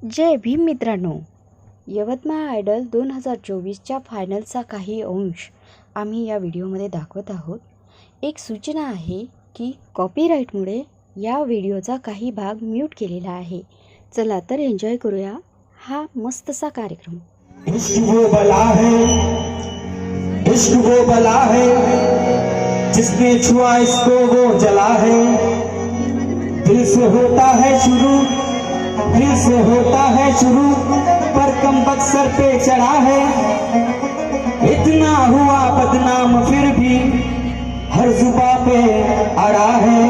जय भीम मित्रांनो, यवतमाळ आयडल 2024च्या फायनलचा काही अंश आम्ही या व्हिडिओमध्ये दाखवत आहोत. एक सूचना आहे की कॉपीराईटमुळे या व्हिडिओचा काही भाग म्यूट केलेला आहे. चला तर एन्जॉय करूया हा मस्तसा कार्यक्रम. इश्क वो बला है, इश्क वो बला है, जिसने छुआ इसको वो जला है. दिल से होता है शुरू, दिल से होता है शुरू, पर कमबख्त सर पे चढ़ा है. इतना हुआ बदनाम फिर भी हर जुबा पे अड़ा है.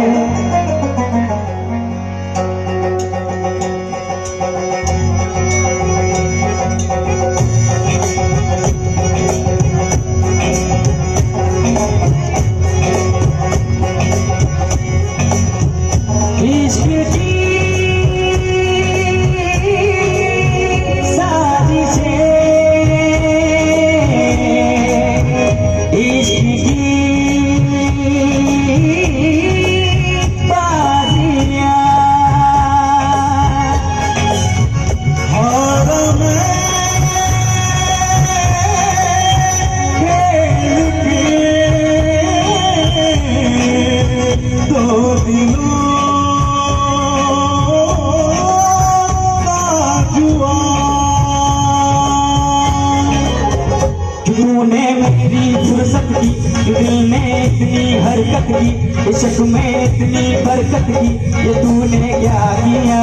तूने मेरी फुर्सत की, दिल में इतनी हरकत की, इश्क में इतनी बरकत की, ये तूने क्या किया.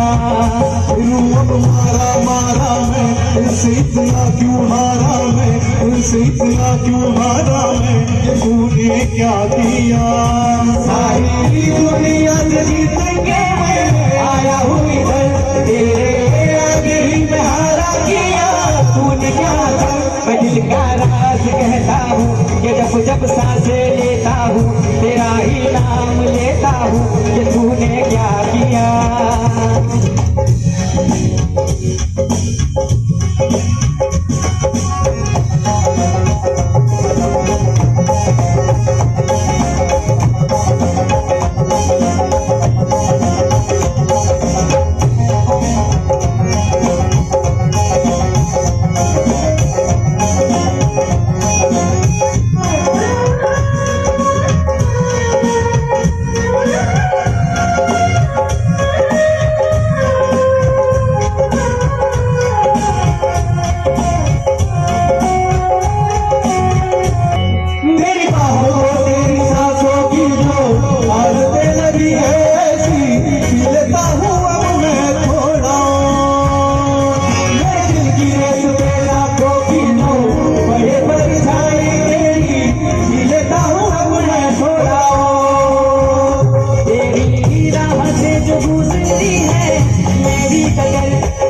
अब मारा मारा मैं, इनसे इतना क्यों हारा मैं, इनसे इतना क्यों हारा मैं, ये तूने क्या किया. सारी दुनिया से जीतेंगे मैं आया हूँ इधर, तेरे आगे ही मैं हारा किया. तूने क्या था मैं दिल का राज कहता हूँ, ये जब जब सांसें लेता हूँ तेरा ही नाम लेता हूँ, ये तूने क्या किया.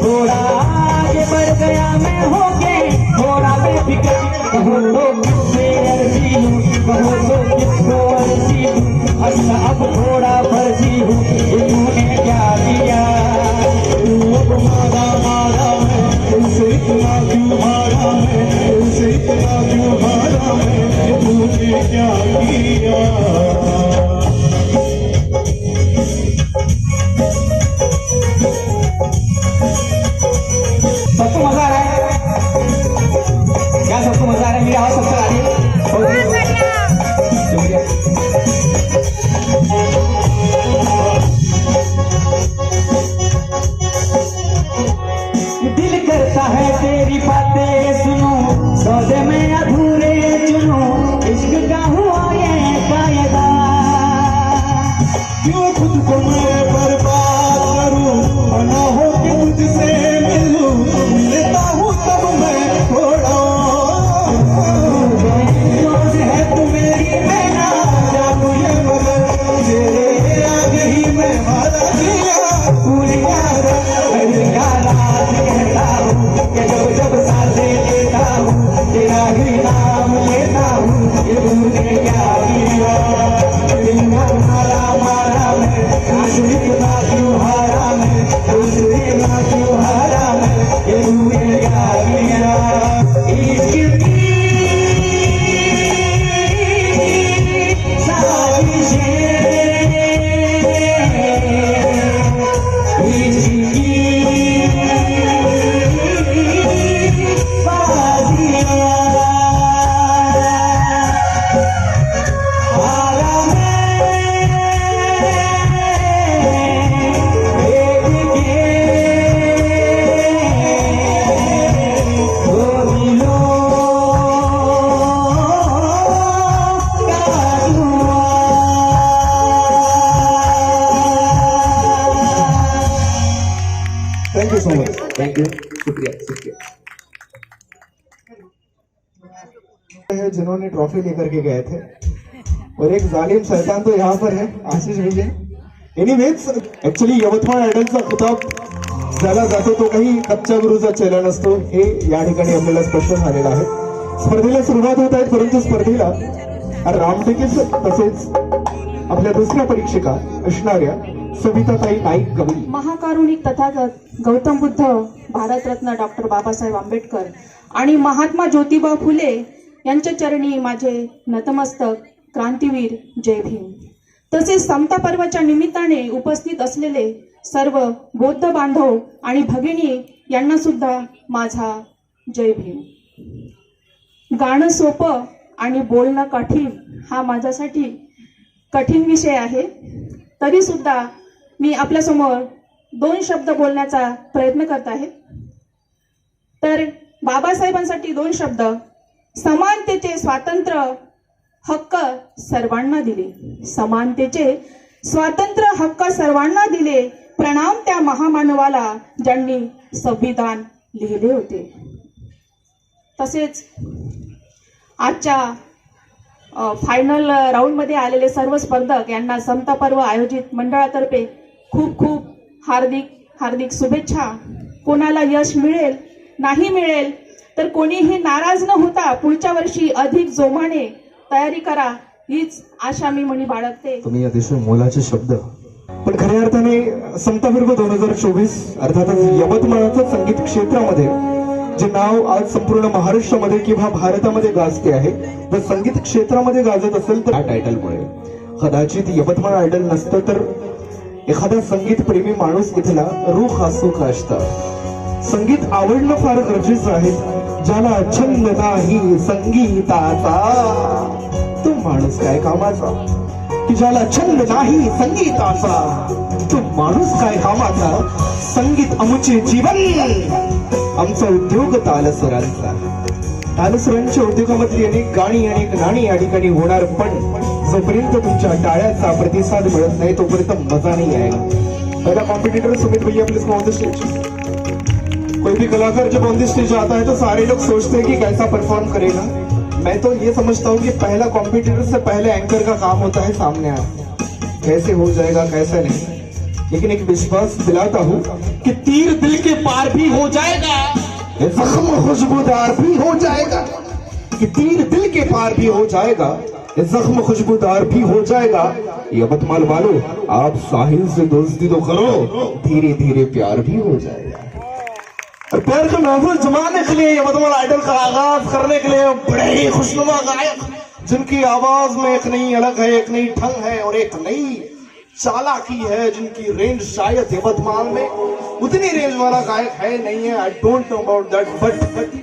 थोड़ा आगे बढ़ गया मैं हो गए थोड़ा बेफिक्र. कहो तो किससे अर्जी हूँ, कहो तो किसको अर्जी हूँ, अच्छा अब थोड़ा फर्जी हूँ, ये तूने क्या किया. अब मारा मारा मैं, इनसे इतना क्यों हारा मैं, इनसे इतना क्यों हारा मैं, ये तूने क्या किया. सबको मजा आ रहा है क्या? सबको मजा आ रहा है? मेरी आवाज सबको आ रही है? शुक्रिया. दिल करता है तेरी बातें सुनो, सौदे में अधूरे चुनो, इश्क का हुआ ये कायदा. क्यों खुद को मैं बर्बाद करूं, ना हो कि मुझसे मिलूं, मिलता हूँ तब मैं थोड़ा. है तू मेरी बहना, जादू ये मगर तेरे आगे ही मैं मारा किया. पूरी राज कहता हूँ कि जब जब सांसें लेता हूँ तेरा ही नाम लेता हूँ, ये तूने क्या किया. दिल में मारा मारा मैं, आंसू इतना क्यों हारा मैं, आंसू इतना क्यों हारा मैं, ये तूने क्या किया. इश्क की साजिशें thank you so much, thank you, शुक्रिया शुक्रिया। है जिन्होंने ट्रॉफी लेकर के गए थे और एक जालिम शैतान तो यहाँ पर है, आशीष विजय। एनिवेज, ऍक्च्युली यवतमाळ आयडलचा खिताब ज्याला जातो तो काही कच्च्या गुरुचा चेला नसतो, हे या ठिकाणी आपल्याला स्पष्ट झालेलं आहे। स्पर्धेला सुरुवात होत आहे, परंतु स्पर्धेला रामटेकेच तसेच आपल्या दुसऱ्या परीक्षिका असणाऱ्या सविताताई नाईक गवळी, महाकारुणिक तथागत गौतम बुद्ध, भारतरत्न डॉक्टर बाबासाहेब आंबेडकर आणि महात्मा ज्योतिबा फुले यांच्या चरणी माझे नतमस्तक, क्रांतीवीर, जय भीम। तसेच समता पर्वाच्या निमित्ताने उपस्थित असलेले सर्व बौद्ध बांधव आणि भगिनी यांना सुद्धा माझा जय भीम। गाणं सोपं आणि बोलणं कठीण हा माझ्यासाठी कठीण विषय आहे, तरी सुद्धा मी आपल्यासमोर 2 शब्द बोलण्याचा प्रयत्न करत आहे। तर बाबासाहेबांसाठी 2 शब्द, समानतेचे स्वातंत्र्य हक्क सर्वांना दिले, समानतेचे स्वातंत्र्य हक्क सर्वांना दिले, प्रणाम त्या महामानवाला ज्यांनी संविधान लिहिले होते। तसेच आजच्या फायनल राऊंडमध्ये आलेले सर्व स्पर्धक यांना समता पर्व आयोजित मंडळातर्फे खूप खूप हार्दिक शुभेच्छा। कोणाला यश मिळेल नाही मिळेल तर कोणीही नाराज न होता पुढच्या वर्षी अधिक जोमाने तयारी करा, हीच आशा मी मनी बाळगते। तुम्ही अतिशय मोलाचे शब्द, पण खऱ्या अर्थाने समता पर्व 2024 अर्थातच यवतमाळचं संगीत क्षेत्रामध्ये जे नाव आज संपूर्ण महाराष्ट्रामध्ये किंवा भारतामध्ये गाजते आहे, जर संगीत क्षेत्रामध्ये गाजत असेल तर या टायटलमुळे। कदाचित यवतमाळ आयडल नसतं तर एखादा संगीत प्रेमी माणूस इथला रूह आसूक असता। संगीत आवडणं फार गरजेचं आहे, ज्याला छंद नाही संगीताचा तो माणूस काय कामाचा, की ज्याला छंद नाही संगीताचा तो माणूस काय कामाचा। संगीत आमचे जीवन, आमचा उद्योग तालसुरांचा। तालसुरांच्या उद्योगामधली अनेक गाणी अनेक नाणी या ठिकाणी होणार, पण जोपर्यंत तुमच्या टाळ्याचा प्रतिसाद मिळत नाही तोपर्यंत मजा नहीं आएगा। पहला कॉम्पिटिटर सुमित भैया प्लीज ऑन द स्टेज। कोई भी कलाकार जब ऑन द स्टेज आता है तो सारे लोग सोचते हैं कि कैसा परफॉर्म करेगा। मैं तो ये समझता हूँ कि पहला कॉम्पिटिटर से पहले एंकर का काम होता है सामने आना, कैसे हो जाएगा कैसे नहीं, लेकिन एक विश्वास दिलाता हूँ कि तीर दिल के पार भी हो जाएगा, जख्म खुशबूदार भी हो जाएगा, कि तीर दिल के पार भी हो जाएगा, जख्म खुशबूदार भी हो जाएगा। यवतमाल वालों, आप साहिल से दोस्ती तो करो, धीरे धीरे प्यार भी हो जाएगा। और प्यार को महफूज जमाने के लिए यवतमाल आइडल का आगाज करने के लिए बड़े ही खुशनुमा गायक, जिनकी आवाज में एक नई अलग है, एक नई ढंग है और एक नई चालाकी है, जिनकी रेंज शायद यवतमाल में उतनी रेंज वाला गायक है नहीं है। I don't know about that, but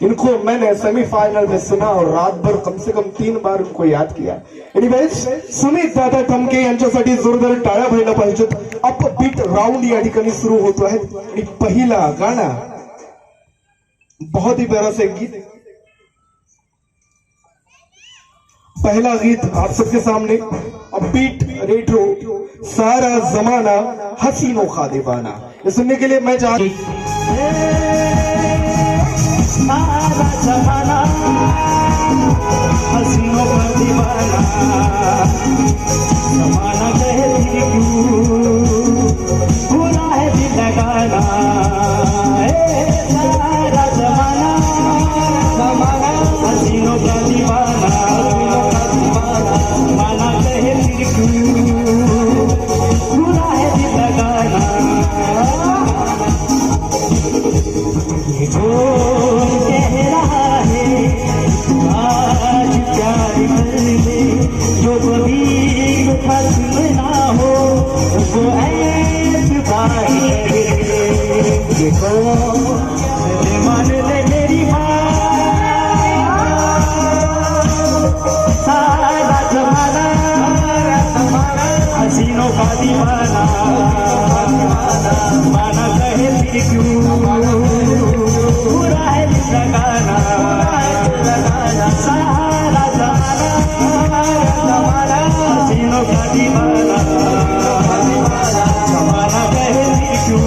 इनको मैंने सेमीफाइनल में सुना और रात भर कम से कम 3 बार उनको याद किया। एनीवेज, सुमित दादा ठमके यांच्यासाठी जोरदार टाळ्या व्हायला पाहिजेत। अपबीट राउंड या ठिकाणी सुरू होतो आहे आणि पहिला गाणं बहुत ही प्यारा से गीत, पहला गीत आप सबके सामने अपबीट रेट्रो सारा जमाना हसीनों का दीवाना, ये सुनने के लिए मैं चाह सारा जमाना हसीनों का दीवाना, जमाना कहे फिर क्यों भूला है दिल लगाना। सारा जमाना हसीनों का दीवाना, जमाना कहे फिर क्यों भूला है दिल लगाना। ये कौन कह रहा है आज प्यार कर ले, जो कभी था सुना हो वो ऐतबार करे। ये कौन मान ले मेरी सारा जमाना हसीनों का दीवाना, माना कहे फिर क्यों पूरा है लगाना। सारा जमाना हसीनों का दीवाना, माना कहे फिर क्यों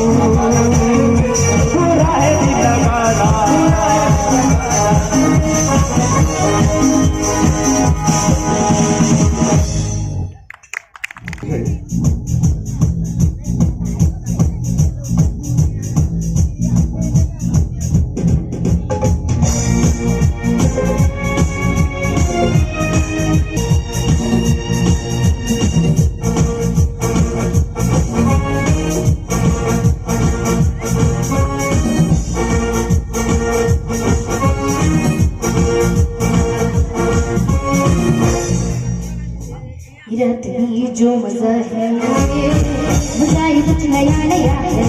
रत की जो मजा है मजा ही कुछ नया नया है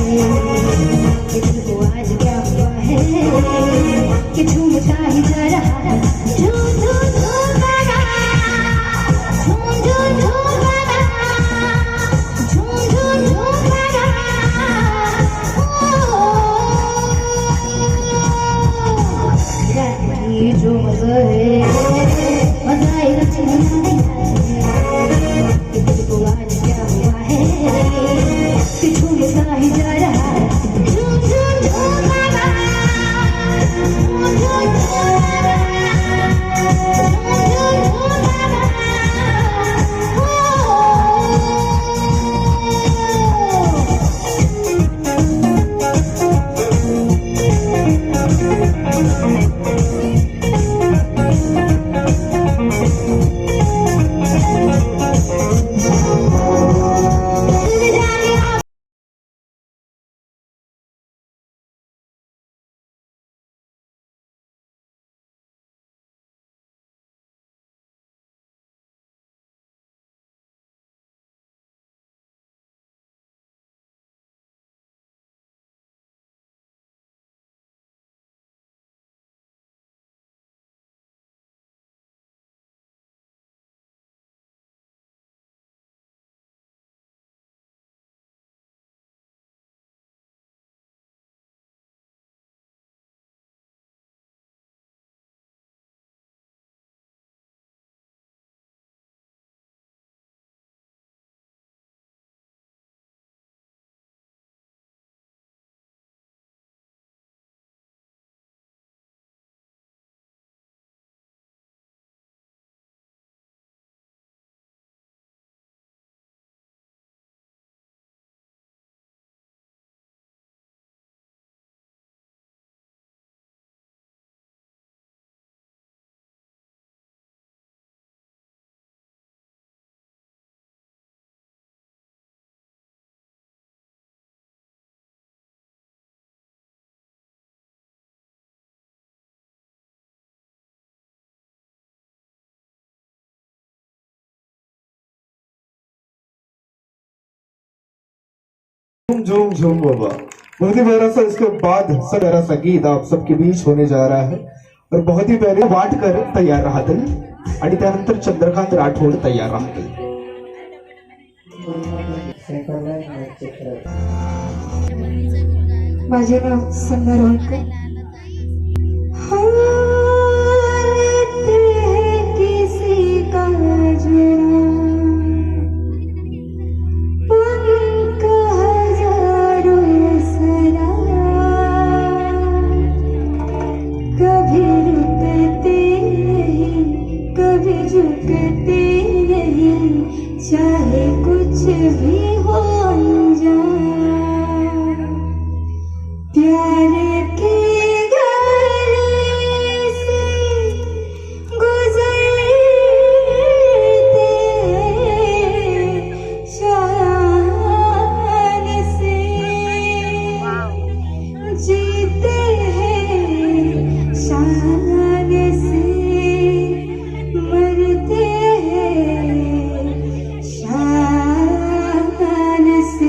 कि तुमको आज क्या हुआ है कि झूमता ही जा रहा है झूम झूम झूम गाना झूम झूम झूम गाना झूम झूम झूम गाना रात की जो मजा है मजा ही कुछ नया नया है कि तुमको आज क्या हुआ है कि झूमता ही जा रहा है झूम झूम झूम गाना झूम झूम झूम झूम झूम झूम बाबा। बहुत ही प्यारा सा इसके बाद सब प्यारा सा गीत आप सबके बीच होने जा रहा है और बहुत ही प्यारे वाटकर तयार राहतील आणि त्यानंतर चंद्रकांत राठोड तयार राहतील। माझे नाव संध्या रोहतकर किसी का कभी रुकते नहीं कभी झुकते नहीं चाहे कुछ भी हो जाए प्यार के घर से गुजरते शान से जीते हैं शान से मरते हैं शान से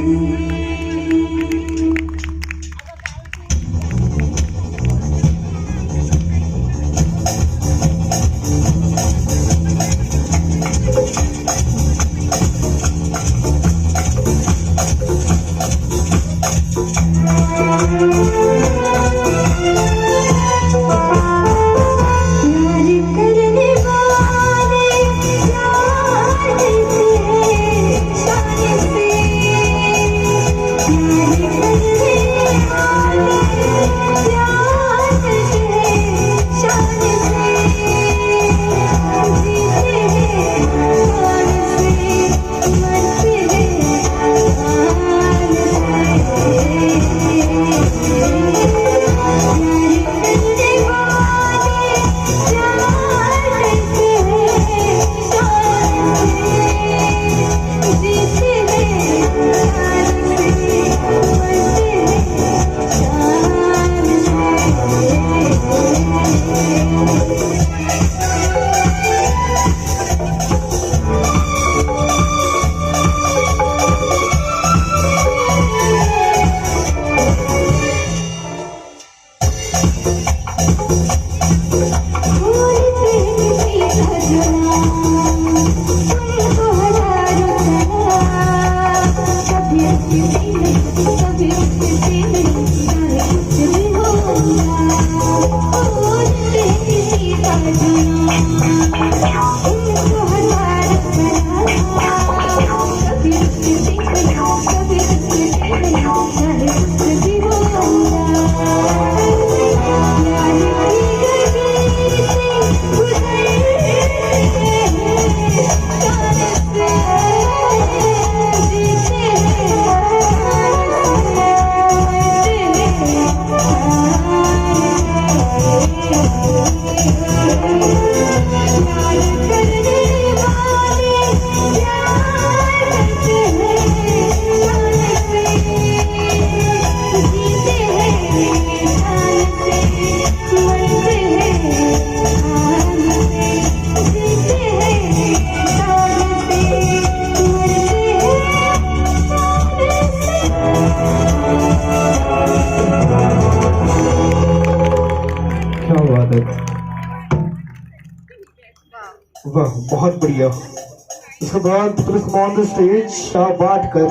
वाह, बहुत बढ़िया। उसके बाद प्लीज ऑन द स्टेज शाबाटकर।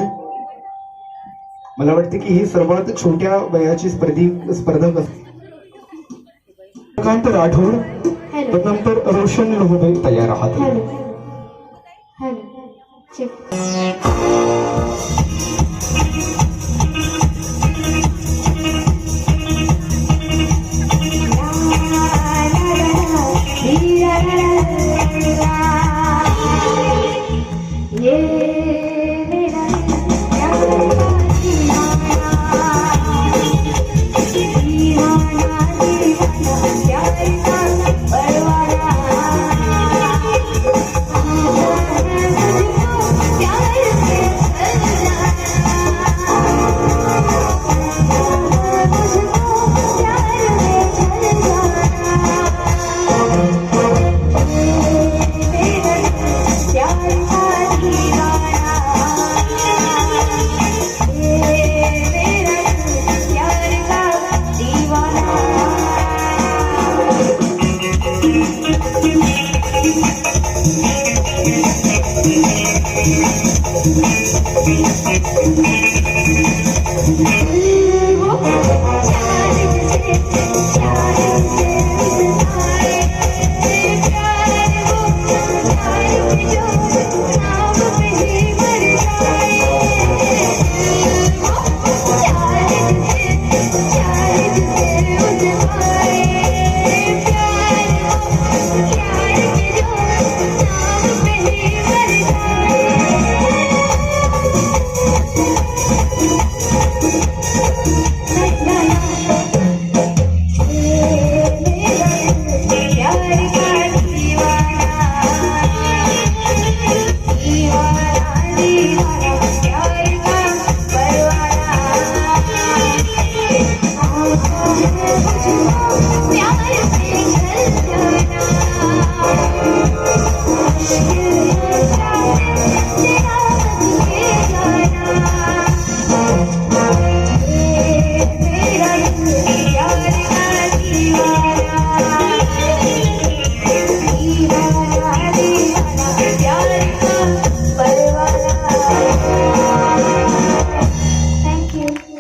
मला वाटते की ही सर्वात छोट्या वयाची स्पर्धक असते. कांत राठोड, हॅलो त्यानंतर रोशन लोहबे तयार आहात. Hello hello check.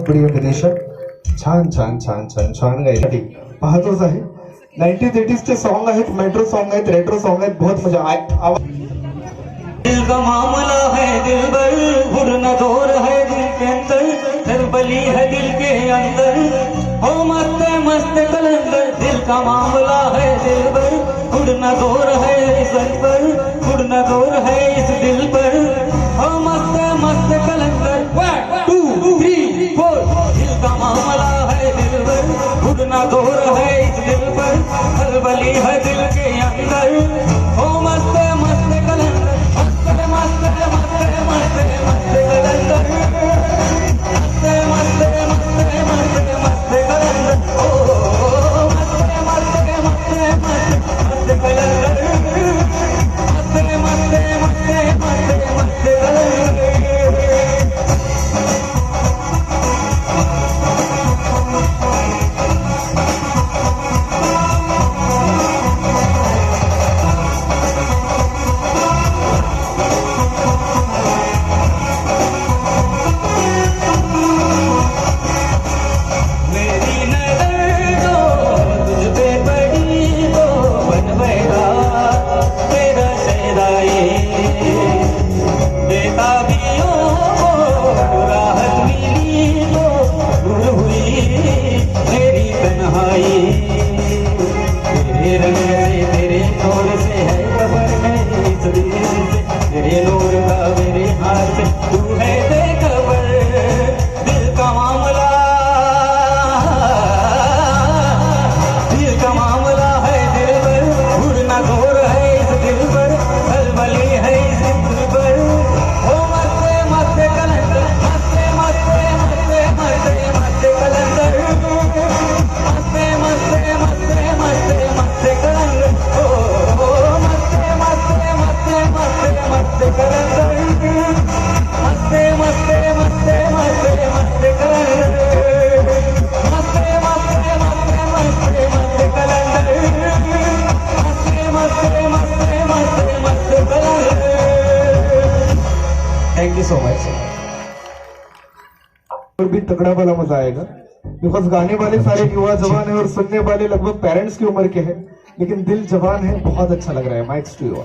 प्रिय विदेश छान छान छान छान छान गायसाठी पाहतोच आहे. 1980s चे सॉन्ग आहेत, मेट्रो सॉन्ग आहेत, रेट्रो सॉन्ग आहेत. बहुत मजा दिल का मामला है दिलबर, उड़ना दौर है दिल के अंदर, तरबली है दिल के अंदर, हो मस्त मस्त कलंदर. दिल का मामला है दिलबर, उड़ना दौर है इस दिल पर, उड़ना दौर है इस दिल पर, हो मस्त मस्त कलंदर. 1 2 3 4. दिल का मामला है दिलबर, उड़ना दौर है इस दिल पर, तरबली है दिल के अंदर, हो मस्त मस्त कलंदर. मस्त मस्त मस्त मस्त कलंदर, मस्त मस्त मस्त मस्त मस्त कलंदर, ओ मस्त मस्त मस्त मस्त मस्त कलंदर, मस्त मस्त मस्त मस्त मस्त कलंदर. भी तगड़ा वाला मजा आएगा, बिकॉज गाने वाले सारे युवा जवान है और सुनने वाले लगभग पेरेंट्स की उम्र के हैं, लेकिन दिल जवान है। बहुत अच्छा लग रहा है। Mics to you.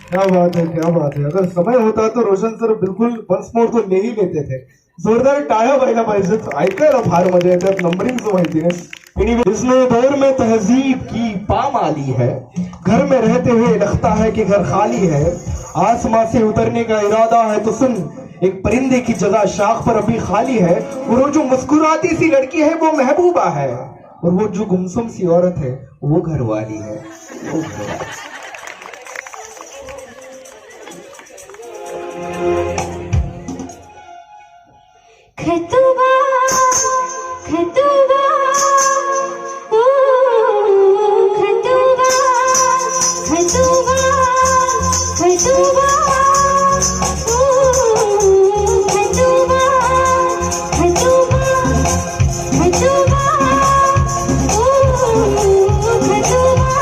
क्या बात है, क्या बात है। अगर समय होता तो रोशन सर बिलकुल वन्स मोर तो ले ही लेते थे। जोरदार टाळ्या व्हायला पाहिजेत, ऐकायला फार मजा येते। नंबरिंग जो माहिती है, इसमें दौर में तहजीब की पामाली है, घर में रहते हुए लगता है कि घर खाली है, आसमां से उतरने का इरादा है तो सुन, एक परिंदे की जगह शाख पर अभी खाली है, वो जो मुस्कुराती सी लड़की है वो महबूबा है, और वो जो गुमसुम सी औरत है वो घरवाली है, वो घरवाली। खतुबा खतुबा ओ खतुबा खतुबा खतुबा ओ खतुबा खतुबा खतुबा ओ खतुबा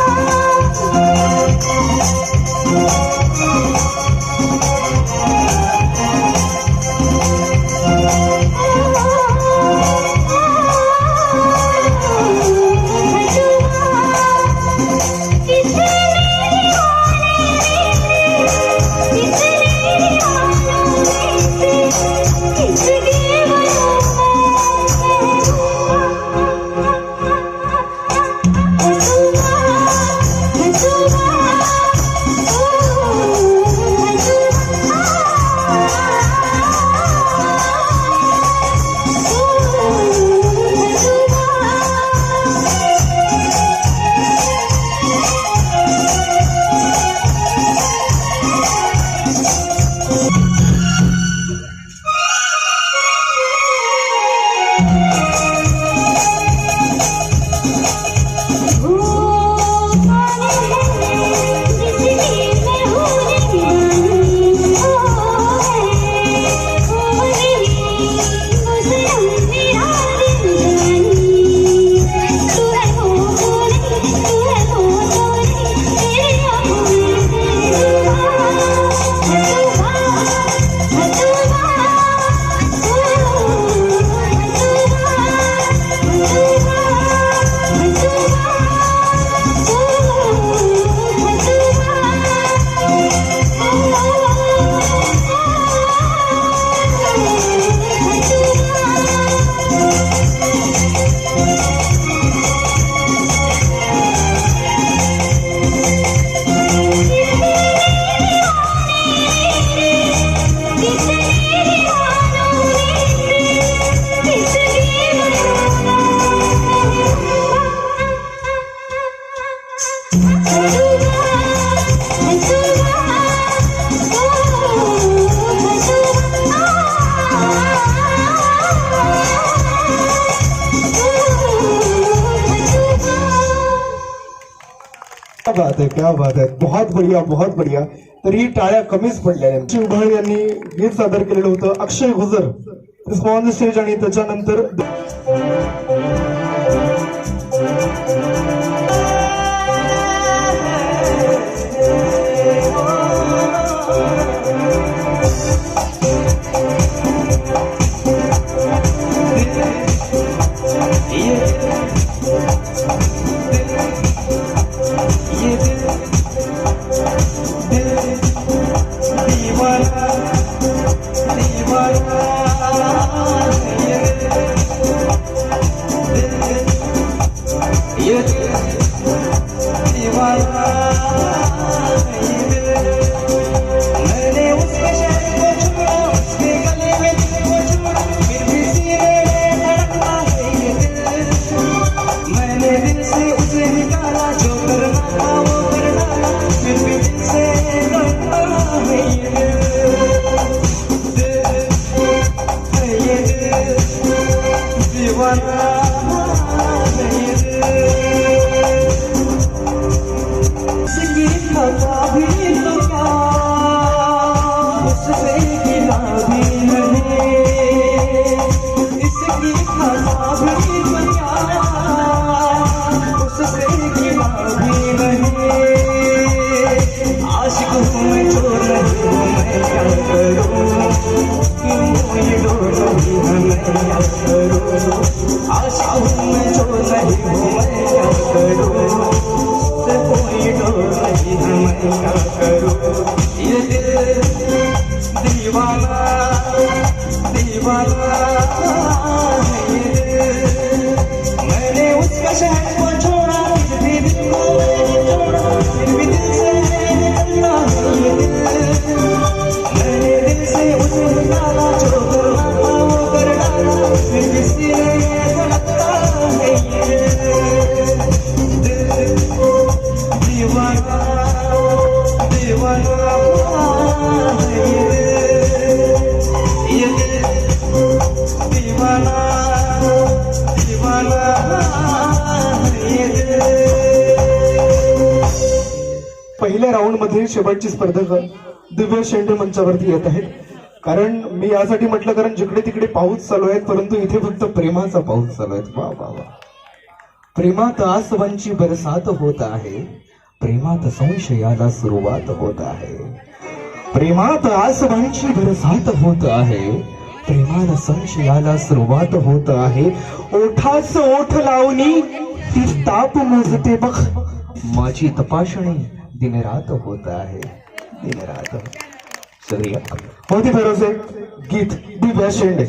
क्या बात आहे, क्या बात आहे, बहुत बढ़िया, बहुत बढ़िया. तरी टाळ्या कमीच पडल्या. उभाळ यांनी गीत सादर केलेलं होतं. अक्षय गुजर ऑन द स्टेज आणि त्याच्यानंतर पहिल्या राऊंड मध्ये शेवटची स्पर्धक दिव्या शेंडे मंचावरती येत आहेत. कारण मी यासाठी म्हटलं, कारण जिकडे तिकडे पाऊस चालू आहेत, परंतु इथे फक्त प्रेमाचा पाऊस चालू आहे. वा वा वा. प्रेमात आसवांची बरसात होत आहे, प्रेमात संशयाला सुरुवात होत आहे. प्रेमात आसवांची बरसात होत आहे, प्रेमाला संशयाला सुरुवात होत आहे. ओठास ओठ लावणी ती ताप मोजते बघ, माझी तपासणी दिनरात होत आहे, दिनरात. शुक्रिया. होती भरोसे गीत दिव्या शेंडे.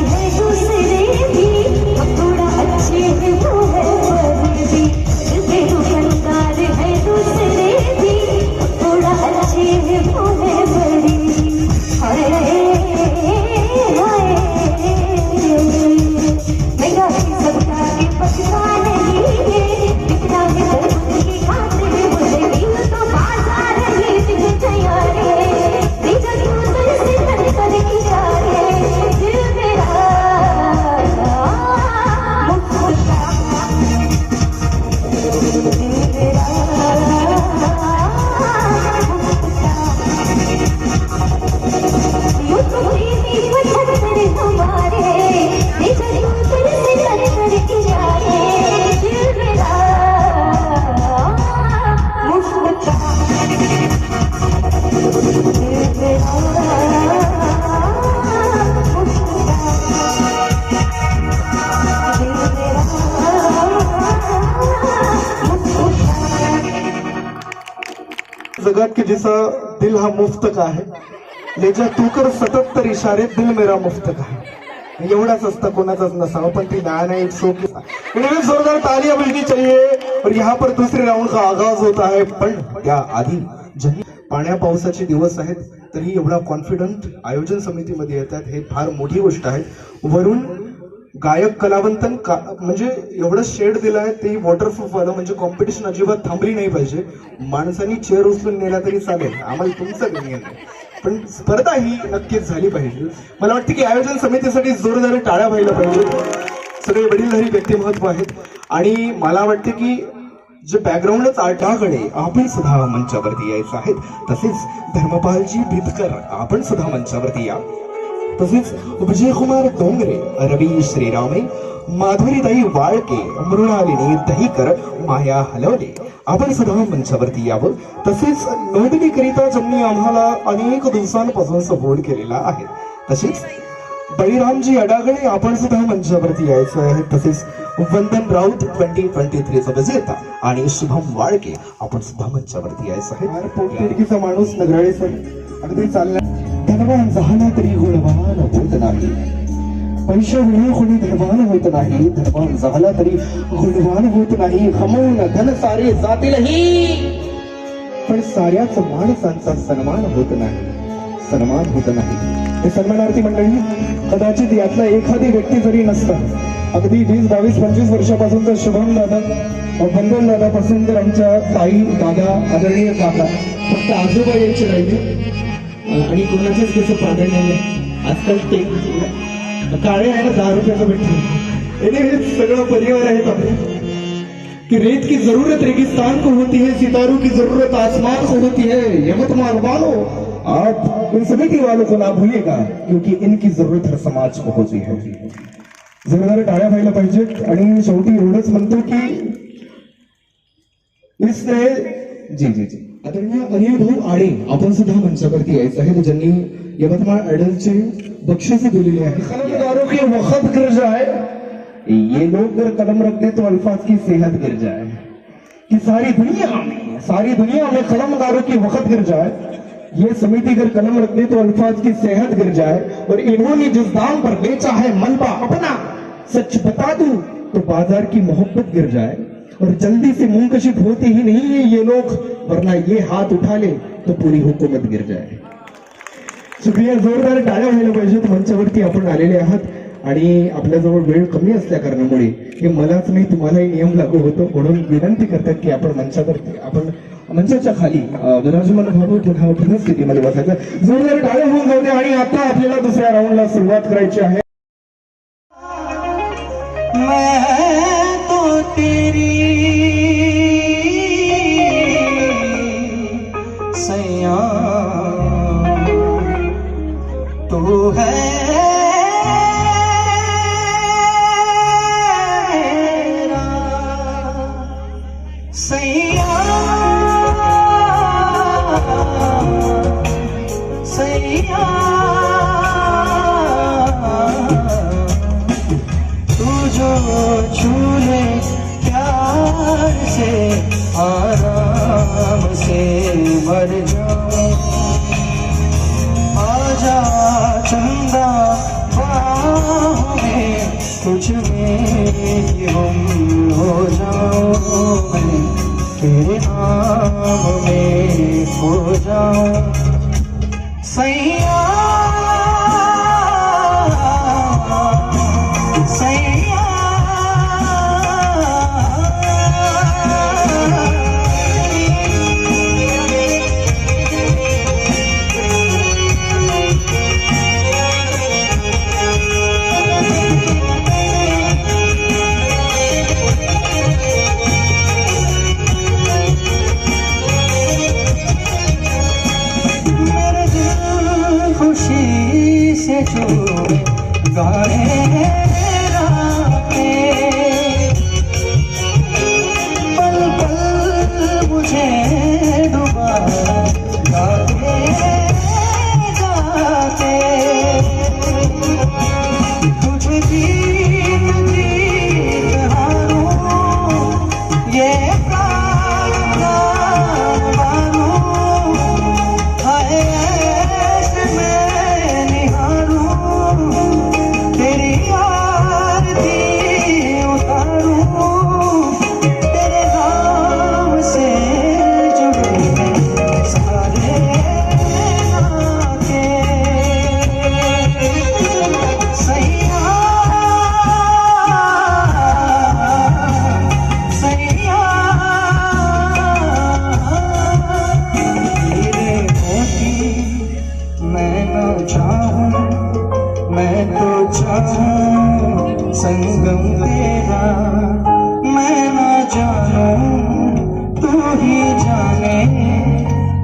हैं दूसरे भी, अब थोड़ा अच्छे हैं वो है परदेसी। दिल के दुकानदार हैं दूसरे भी, अब थोड़ा अच्छे हैं वो है परदेसी। हाय हाय मेरा भी सबका के पता नहीं है, बिकता है दर्द की खातिर मुझे भी तो बाजार ही दिख गया रे। तेरा क्यों दिल से कर कर इशारे, दिल मेरा मुस्कुरा, दिल मेरा यूं तो प्रीति वचन करे हमारे, तेरा क्यों दिल से कर कर इशारे, दिल मेरा मुस्कुरा, दिल मेरा मुस्कुरा, दिल मेरा मुस्कुरा। जगात की जिसा दिल हा मुफ्त का आहे, ले जा तू कर 77 इशारे, दिल मेरा मुफ्त का है। एवढाच असता कोणाचाच नसावा, पण ती नाही इट्स ओके। इन्हें जोरदार तालियां मिलनी चाहिए। और यहाँ पर दूसरे राउंड का आगाज होता है, पण त्या आधी ज्यांनी पाण्या पावसाचे दिवस आहेत तरी एवढा कॉन्फिडंट आयोजन समितीमध्ये येतात, हे फार मोठी गोष्ट आहे। वरून गायक कलावंतन म्हणजे एवढं शेड दिलं आहे, ते वॉटरप्रूफ वाला, म्हणजे कॉम्पिटिशन अजिबात थांबली नाही पाहिजे। माणसांनी चेअर उचलून नेला तरी चालेल, आम्हाला तुमचं काही नाही, पण स्पर्धा ही नक्कीच झाली पाहिजे। मला वाटतं की आयोजन समितीसाठी जोरदार टाळ्या व्हायला पाहिजे। सगळे वडीलधारी व्यक्तिमत्व आहेत आणि मला वाटते की जे बॅकग्राऊंडच आटाकडे आपण सुद्धा मंचावरती यायचं आहे। तसेच धर्मपालजी भितकर आपण सुद्धा मंचावरती या। तसेच विजयकुमार डोंगरे, रवी श्रीरामे, माधुरीताई वाळके, मृणालिनी दहीकर, माया हलवले आपण सुद्धा मंचावरती यावं। तसेच नोंदणीकरिता ज्यांनी आम्हाला अनेक दिवसांपासून सपोर्ट केलेला आहे, तसेच बळीरामजी अडागळे आपण सुद्धा मंचावरती यायचं आहे। तसेच वंदन राऊत 2023चा विजेता आणि शुभम वाळके आपण सुद्धा मंचावरती यायचं आहे। पोटतिडकीचा माणूस नगराळे सर अगदी चालला, धनवान झाला तरी गुणवान होत नाही, पैशाविना कोणी धनवान होत नाही, धनवान झाला तरी गुणवान होत नाही, कमवून धन सारे जातीलही, पण साऱ्याच माणसांचा सन्मान होत नाही, सन्मान होत नाही। हे सन्मानार्थी मंडळी, कदाचित यातला एखादी व्यक्ती जरी नसता, अगदी 20, 22, 25 वर्षापासून तर शुभम दादा, वंदन दादा पासून तर आमच्या ताई, दादा, आदरणीय काका, फक्त आजोबा यायचे राहिले आणि कोणाचेच कसं प्राधान्य नाही। आजकाल ते काळे आहे ना 10 रुपयाचं भेटतो, हे सगळं परिवार आहेत आपले। कि रेत की जरूरत रेगिस्तान को होती है, सितारों की जरूरत आसमान को होती है। यमतमाल वालों, आप इन समिति वालों को ना भूलिएगा, क्योंकि इनकी जरूरत हर समाज को होती है। जोरदार टाळ्या व्हायला पाहिजेत। आणि शेवटी एवढंच म्हणतो की इसने जी आदरणीय अनिल भाऊ आडे आपण सुद्धा मंचावरती यायचं आहे, ज्यांनी यवतमाळ आयडलचे बक्षीस दिलेले आहे। कलमकारों की वक्त गिर जाए, ये लोग अगर कलम रख दे तो अल्फाज की सेहत गिर जाए, कि सारी दुनिया में कलमकारों की वक्त गिर जाए, ये समिति अगर कलम रख दे तो अल्फाज की सेहत गिर जाए। और इन्होंने जिस दाम पर बेचा है मलबा अपना, सच बता दूं तो बाजार की मोहब्बत गिर जाए। और जल्दी से मुंकशिफ होते ही नहीं है ये लोग, वरना ये हाथ उठा ले तो पूरी हुकूमत गिर जाए। शुक्रिया, जोरदार टाळ्या व्हायला पाहिजेत। मंचावरती आपण आलेले आहात आणि आपल्याजवळ वेळ कमी असल्या कारणामुळे हे मलाच नाही तुम्हालाही नियम लागू होतो, म्हणून विनंती करतात की आपण मंचावरती, आपण मंचाच्या खाली विराजमान व्हावं, पुन्हा स्थितीमध्ये बसायचं। जोरदार टाळ्या होऊन जाऊ दे आणि आता आपल्याला दुसऱ्या राऊंडला सुरुवात करायची आहे। मैं तो तेरी सैया, तू है मेरा सैया, सैया छू ले प्यार से, आराम से मर जाऊं, आजा चंदा तुझ में ही गुम हो जाऊं मैं, तेरे नाम में खो जाऊं सैया सैया। मेरे दिल खुशी से झूमे गाने रातें, पल पल मुझे डुबा गाते गाते, तुझे जीत जीत हारूं ये प्राण ना मारूं, हाय ऐसे मैं निहारूं तेरी आरती उतारूं, तेरे नाम से जुड़े हैं सारे नाते सैया सैया। तेरे मोती मैं न चाहूं, मैं तो चाहूं संगम तेरा, मैं न जानूं तू ही जाने,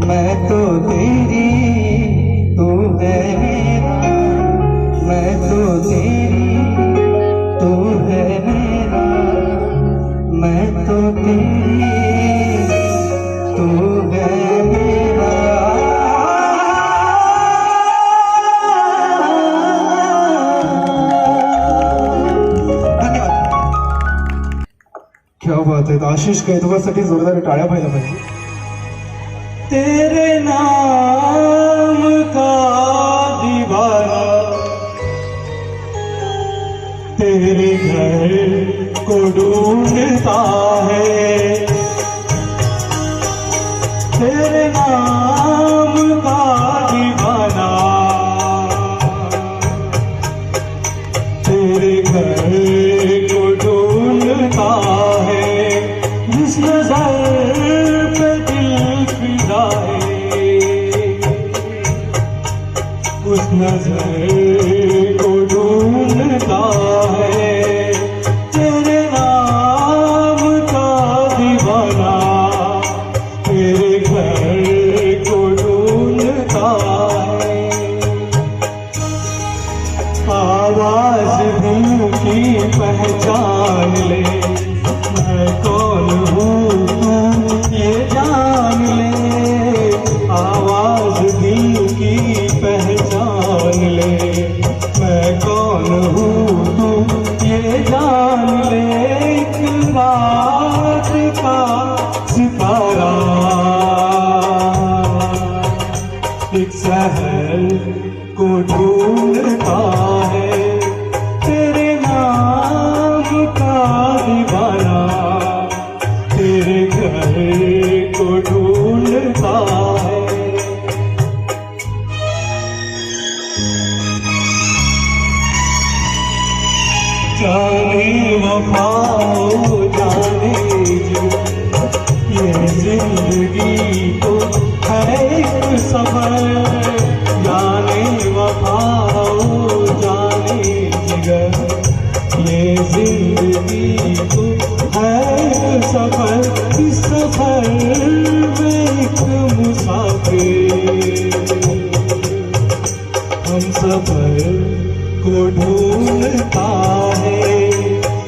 मैं तो तेरी तू है मेरा, मैं तो तेरी तू है मेरा, मैं तो तेरी तू है मेरा। धन्यवाद। क्या बात आहे. आशिष कैदवासाठी जोरदार टाळ्या पाहिल्या पाहिजे. तेरे नाम का दीवाना तेरे घर को ढूंढता है, तेरे नाम का दीवाना तेरे घर को ढूंढता है, जिस नजर पे दिल फिदा है उस नजर को ढूंढता है, तेरे नाम का दीवाना तेरे घर को ढूंढता है। आवाज दिल की पहचान ले, मैं कौन हूँ तू ये जान ले, आवाज दिल की पहचान ले, मैं कौन हूँ तू ये जान ले, एक रात का सितारा एक शहर को ढूंढता है, तेरे नाम का दीवाना तेरे घर को ढूंढता है। जाने वफाओ जाने जो ये जिंदगी तो है एक सफर, जाने वफाओ जाने जिगर ये जिंदगी तो है एक सफर, इस सफर में एक मुसाफिर, हम सफर को ढूंढता है,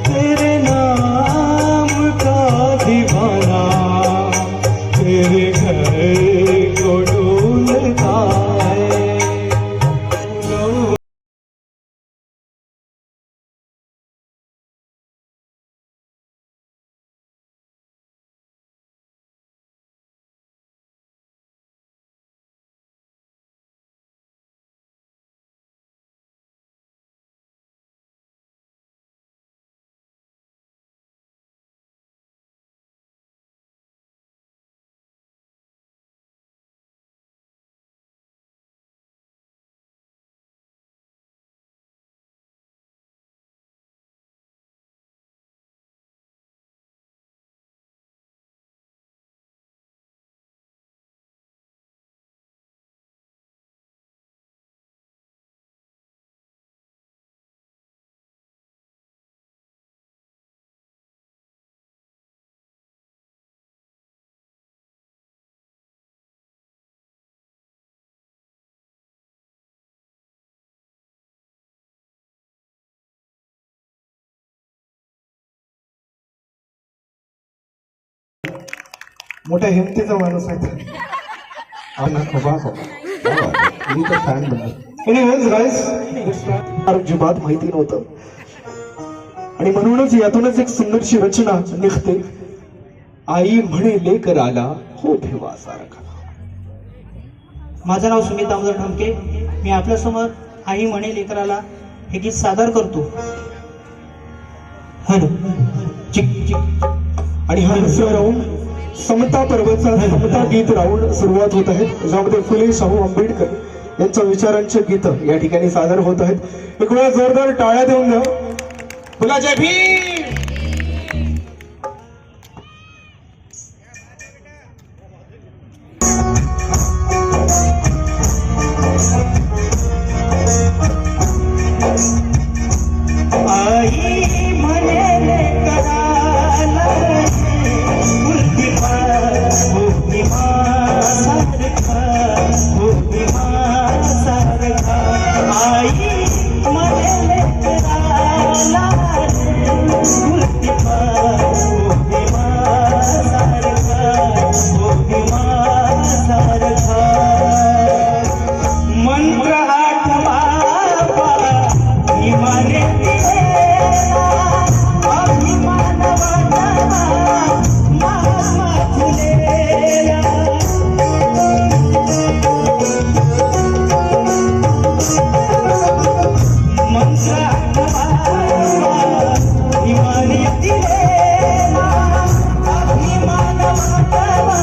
तेरे नाम का दीवाना तेरे घर को ढूंढता है। मोठ्या हिमतीचा माणूस आहे मी तर फॅन बनलो. एनिवेज गाईज, अजिबात माहिती नव्हतं आणि म्हणूनच यातूनच एक सुंदरशी रचना निघते. आई म्हणे लेकर आला हो भेवा सारखा. माझं नाव सुमित दामोदर ठामके. मी आपल्यासमोर आई म्हणे लेकराला हे गीत सादर करतो. हॅलो चिक चिक. आणि हा दुसरा राऊंड समता पर्वाचा समता गीत राऊंड सुरुवात होत आहे, ज्यामध्ये फुले शाहू आंबेडकर यांच्या विचारांचे गीत या ठिकाणी सादर होत आहेत. एक वेळा जोरदार टाळ्या देऊन द्या. बोला जय भीम. आई म्हणे लेकराला बुद्धिमान सारखा. आई म्हणे लेकराला बुद्धिमान सारखा. मंत्र आठवा इमाने अभिमान वाटावा महात्मा फुलेला. मंत्र आठवा इमाने दिलेला अभिमान वाटावा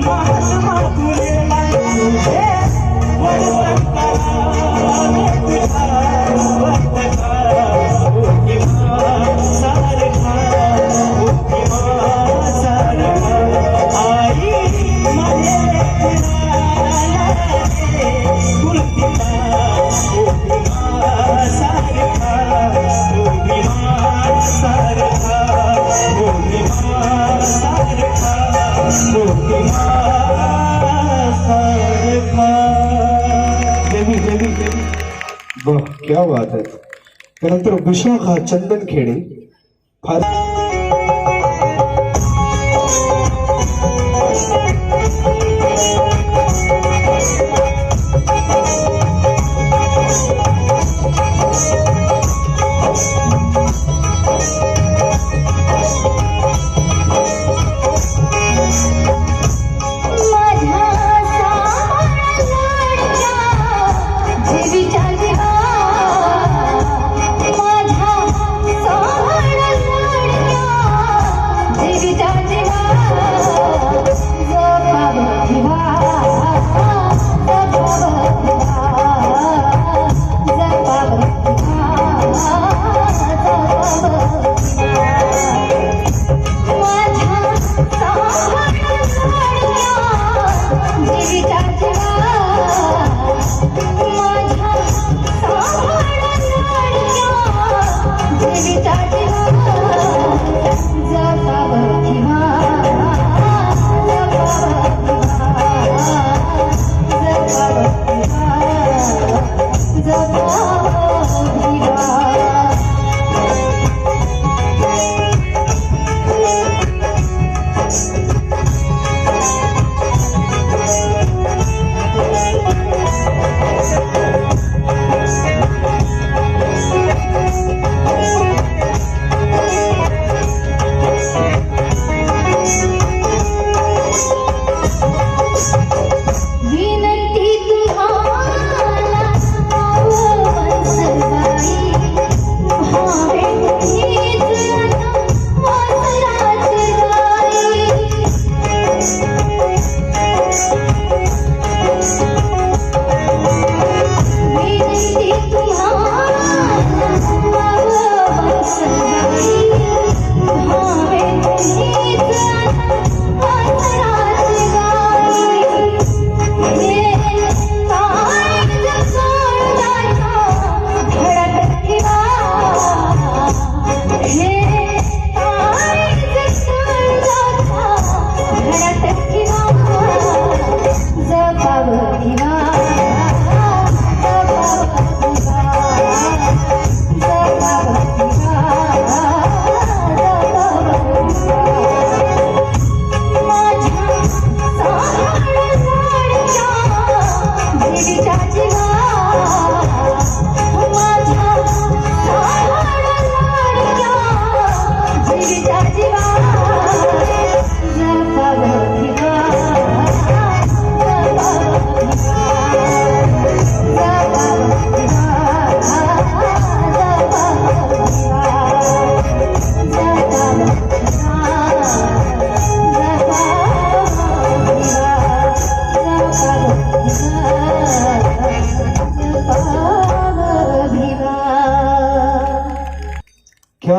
महात्मा फुलेला. तुझे वाह, क्या बात आहे. त्यानंतर विशाखा चंदनखेडे. फार माझा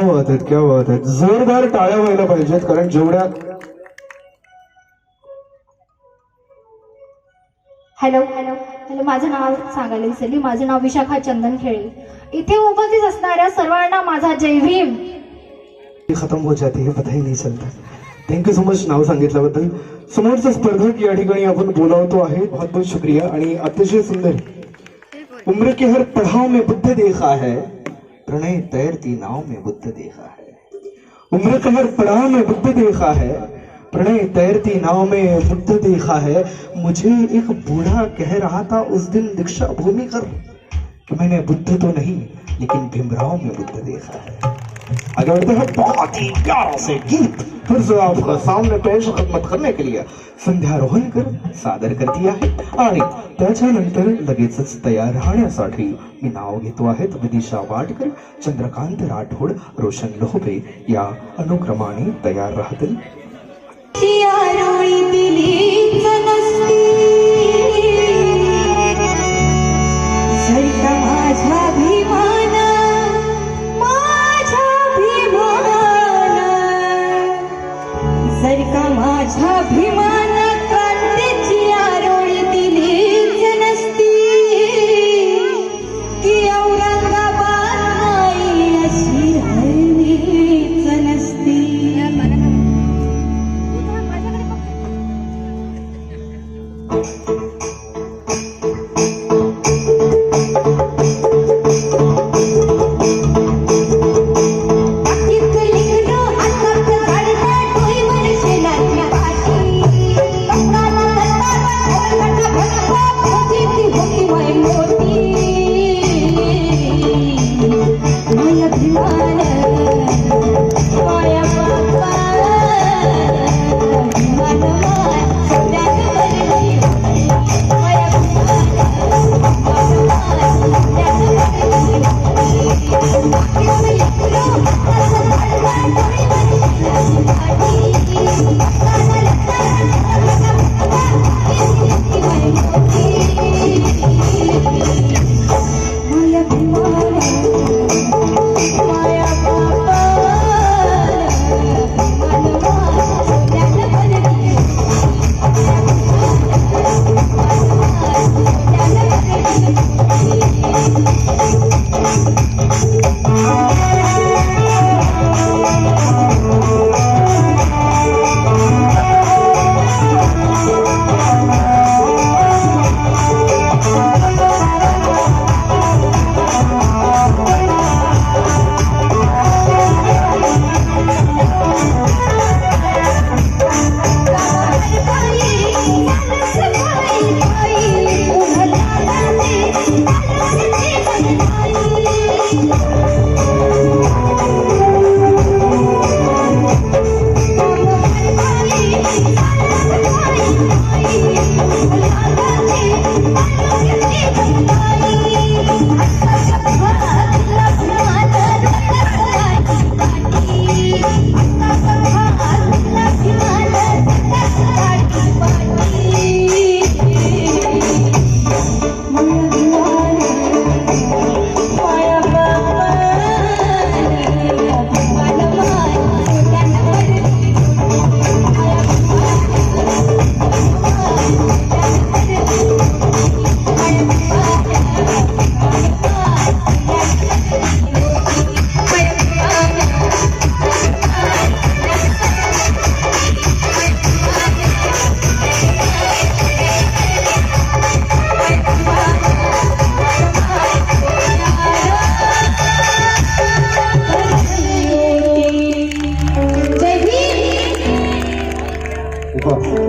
बात आहेत, क्या बात आहेत. जोरदार टाळ्या व्हायला पाहिजेत, कारण जेवढ्या हॅलो हॅलो हॅलो माझं नाव सांगायला विसरली. माझं नाव विशाखा चंदन खेळे. इथे उपस्थित असणाऱ्या सर्वांना माझा जय भीम. खतम हो जाती है, पता ही नहीं चलता. थँक्यू सो मच नाव सांगितल्याबद्दल. समोरचा स्पर्धक या ठिकाणी आपण बोलावतो आहे. बहुत बहुत शुक्रिया. आणि अतिशय सुंदर. उम्र के हर पड़ाव में बुद्ध देखा है, प्रणय तैरती नाव में बुद्ध देखा है. उम्र के हर पड़ाव में बुद्ध देखा है, प्रणय तैरती नाव में बुद्ध देखा है. मुझे एक बूढ़ा कह रहा था उस दिन दीक्षा भूमि कर कि मैंने बुद्ध तो नहीं लेकिन भीमराव में बुद्ध देखा है. आगे बढ़ते हैं. बहुत ही प्यारा से गीत फिर से आपका सामने पेश खदमत करने के लिए संध्या रोहनकर सादर करती आहे. आणि त्याच्यानंतर लगेचच तयार राहण्यासाठी मी नाव घेतो आहेत विदिशा वाडकर, चंद्रकांत राठोड, रोशन लोहबे या अनुक्रमाने तयार राहतील. तियारोळी दिलीच नसती जर का माझा भीमान जर का माझा भीमान क्रांतीची आरोळी दिलीच नसती की औरंगाबाद नाही अशी राहिलीच नसती.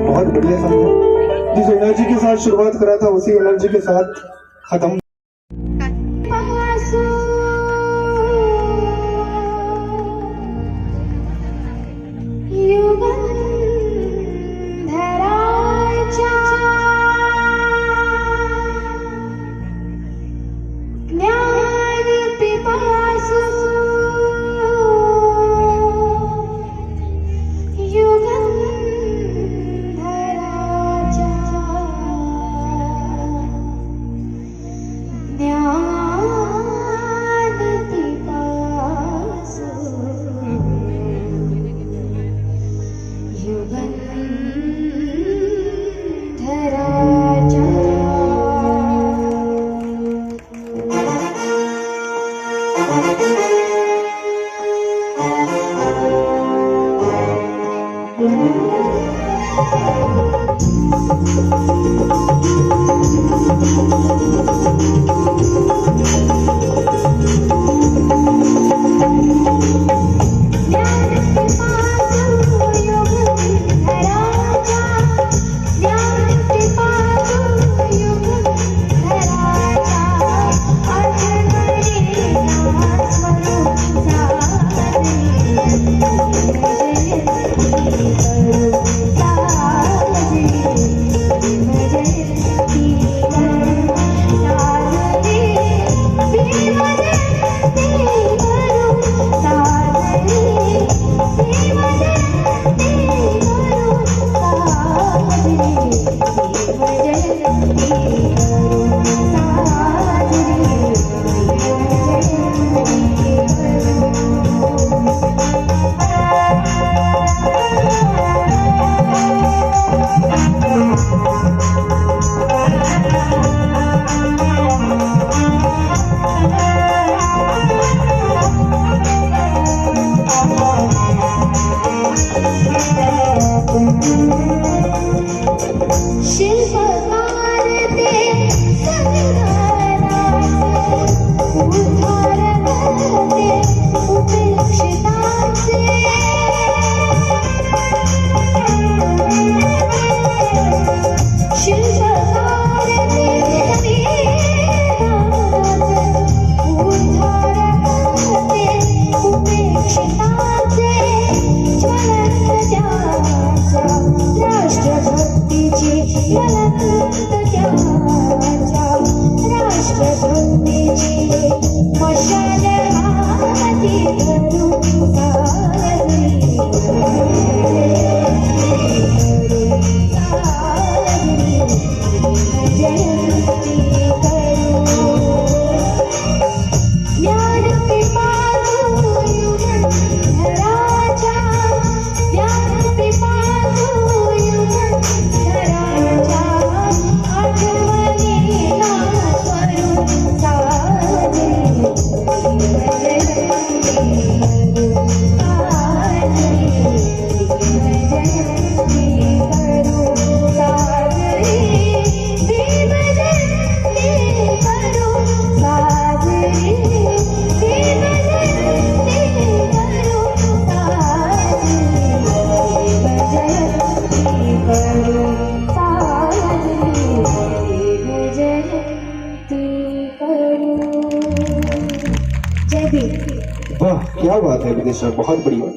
बहुत बढ़िया समझा. जिस एनर्जी के साथ शुरुआत करा था उसी एनर्जी के साथ खत्म. ज्ञान पिपासु भी। वाह क्या बात है विदिशा, बहुत बढ़िया।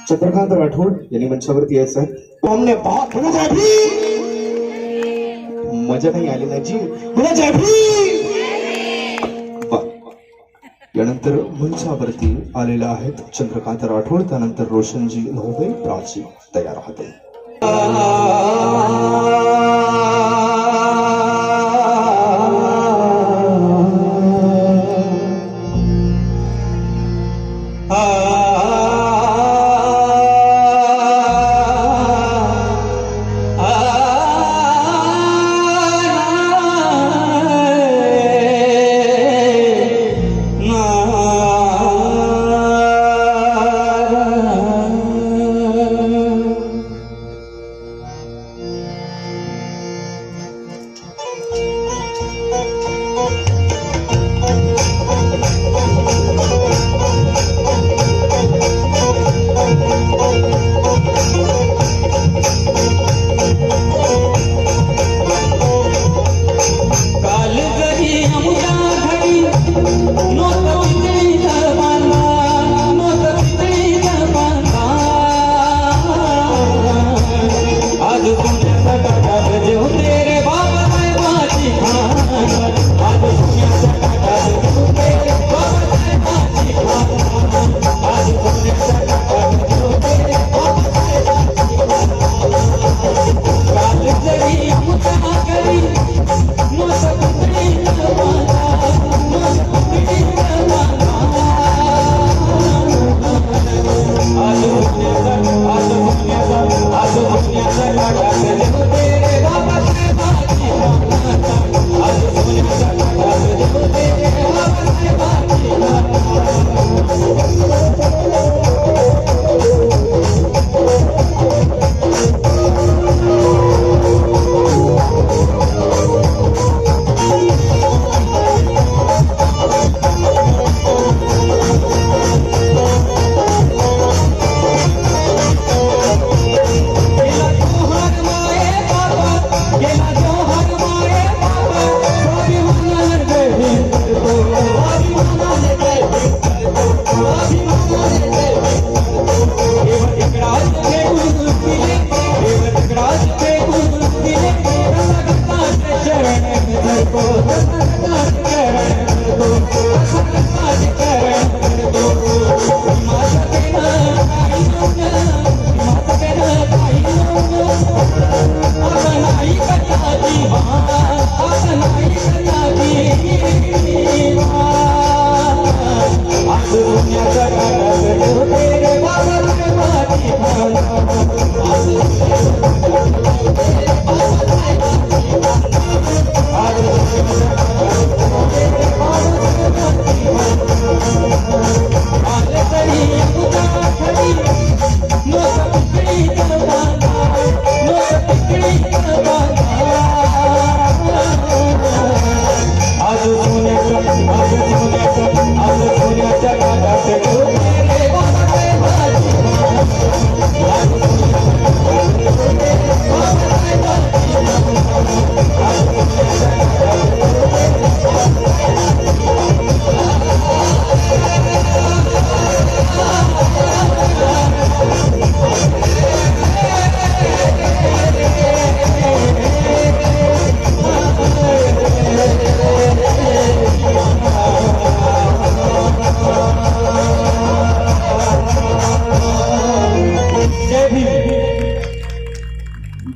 चंद्रकांत राठोड यांनी मंचावरती यायचं आहे. हमने बहुत मजा नाही आली ना जी, मजा भी. वाह. यानंतर मंचावरती आलेले आहेत चंद्रकांत राठोड, त्यानंतर रोशनजी नवबे प्राची तयार राहते.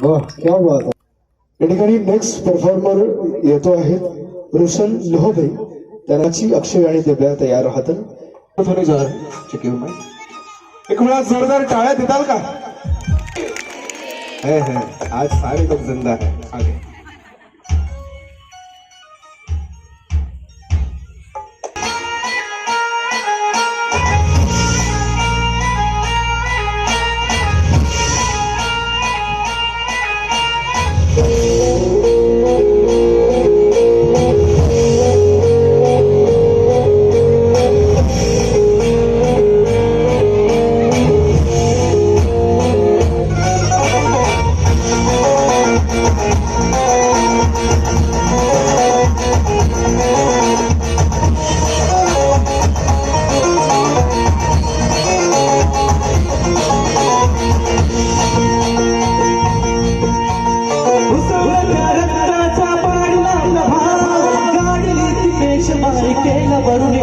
वाह क्या बात आहे. या ठिकाणी नेक्स्ट परफॉर्मर येतो आहे रोशन लोहबे, त्यांची अक्षय आणि दिव्या तयार राहतील. थोडी जोर चिकीव में एक वेळा जोरदार टाळ्या देताल का? है आज सारे लोग जिंदा है. आगे मालिकेला वरून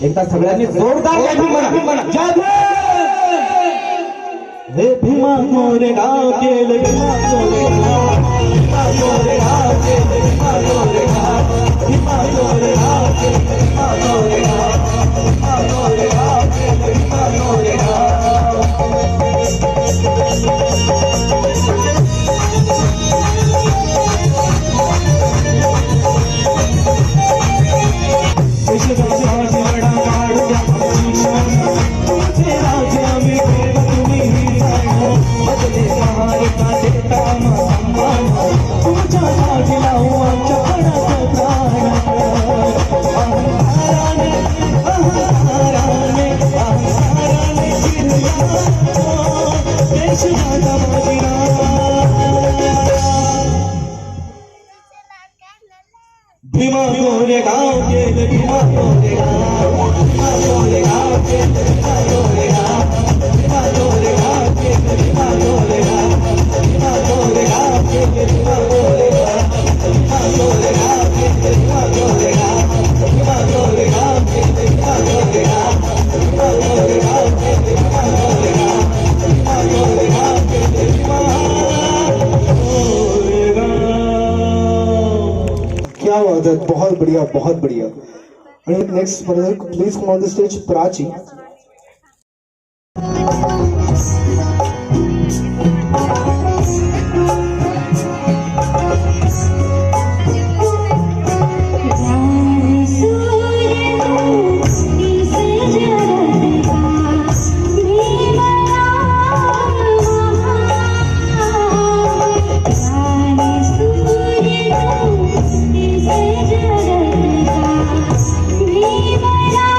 एकदा सगळ्यांनी जोरदार गावी म्हणा जादू हे भीमा मोरे गाव केलं भीमा मोरे गाव भीमा मोरे गाव केलं भीमा मोरे गाव भीमा मोरे गाव केलं भीमा मोरे गाव भीमा मोरे गाव केलं भीमा मोरे गाव भीमा मोरे गाव केलं भीमा मोरे गाव भीमा मोरे गाव केलं भीमा मोरे गाव भीमा मोरे गाव केलं भीमा मोरे गाव भीमा मोरे गाव केलं भीमा मोरे गाव भीमा मोरे गाव केलं भीमा मोरे गाव भीमा मोरे गाव केलं भीमा मोरे गाव भीमा मोरे गाव केलं भीमा मोरे गाव भीमा मोरे गाव केलं भीमा मोरे गाव। क्या बात है, बहुत बढ़िया बहुत बढ़िया। Next please come on the stage Prachi. Viva la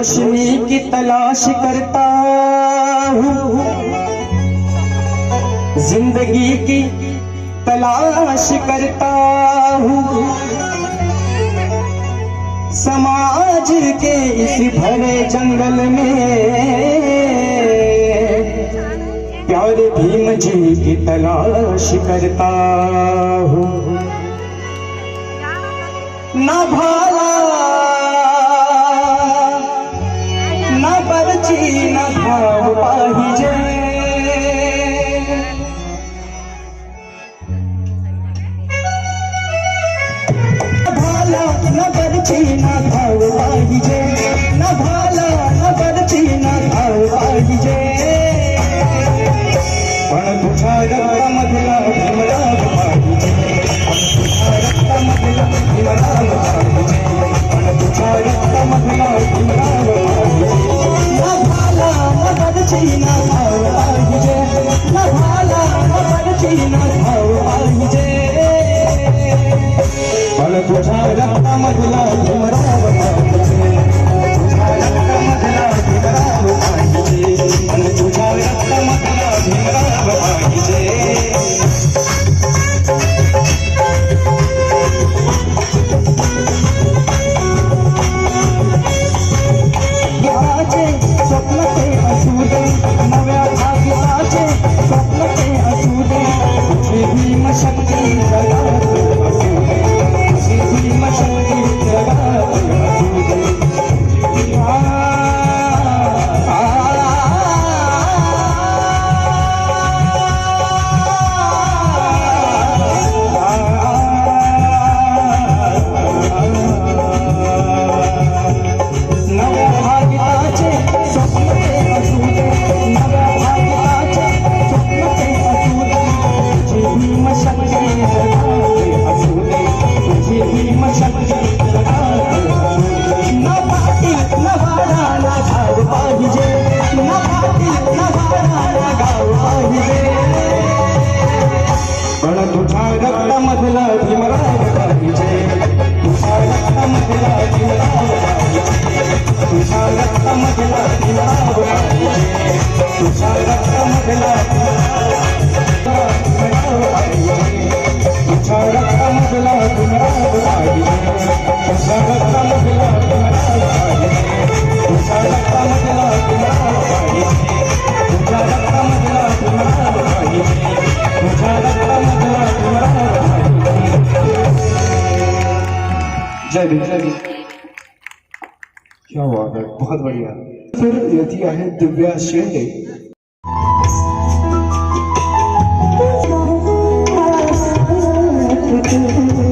रोशनी की तलाश करता हूँ, जिंदगी की तलाश करता हूँ। समाज के इस भरे जंगल में प्यारे भीम जी की तलाश करता हूँ। ना भाला ना बरची ना भाव पाहिजे, भाला ना बरची ना भाव पाहिजे, ना भाला ना बरची ना भाव पाहिजे। पण तुझ्या रक्तामधला भीमराव पाहिजे, पण तुझ्या रक्तामधला भीमराव पाहिजे, पण तुझ्या रक्तामधला भीमराव पाहिजे। ना भाला ना बरची ना भाव पाहिजे, ना भाला ना बरची ना भाव पाहिजे। पण तुझ्या रक्तामधला भीमराव पाहिजे, तुझ्या रक्तामधला भीमराव पाहिजे, पण तुझ्या रक्तामधला भीमराव पाहिजे। भाग्याचे स्वप्न ते असू दे, नव्या भाग्याचे स्वप्न ते असू दे, तुझी भीम शक्ती जगात असू दे, तुझी भीम शक्ती जगात असू दे। नव्या भाग्याचे स्वप्न ते असू दे, नव्या भाग्याचे स्वप्न ते असू दे, तुझी भीम शक्ती जगात असू दे, तुझी भीम शक्ती जगात असू दे। ना पाटील ना वाडा ना गाव पाहिजे, ना पाटील ना वाडा ना गाव पाहिजे, पण तुझ्या रक्तामधला भीमराव पाहिजे, तुझ्या रक्तामधला भीमराव पाहिजे, तुझ्या रक्तामधला भीमराव पाहिजे, तुझ्या रक्तामधला भीमराव पाहिजे, तुझ्या रक्तामधला भीमराव पाहिजे, तुझ्या रक्तामधला भीमराव पाहिजे, तुझ्या रक्तामधला भीमराव पाहिजे, तुझ्या रक्तामधला भीमराव पाहिजे, तुझ्या रक्तामधला भीमराव पाहिजे। जय भीम जय भीम। क्या बात है, बहुत बढ़िया। फिर यती आहे दिव्या शेंडे। Thank you.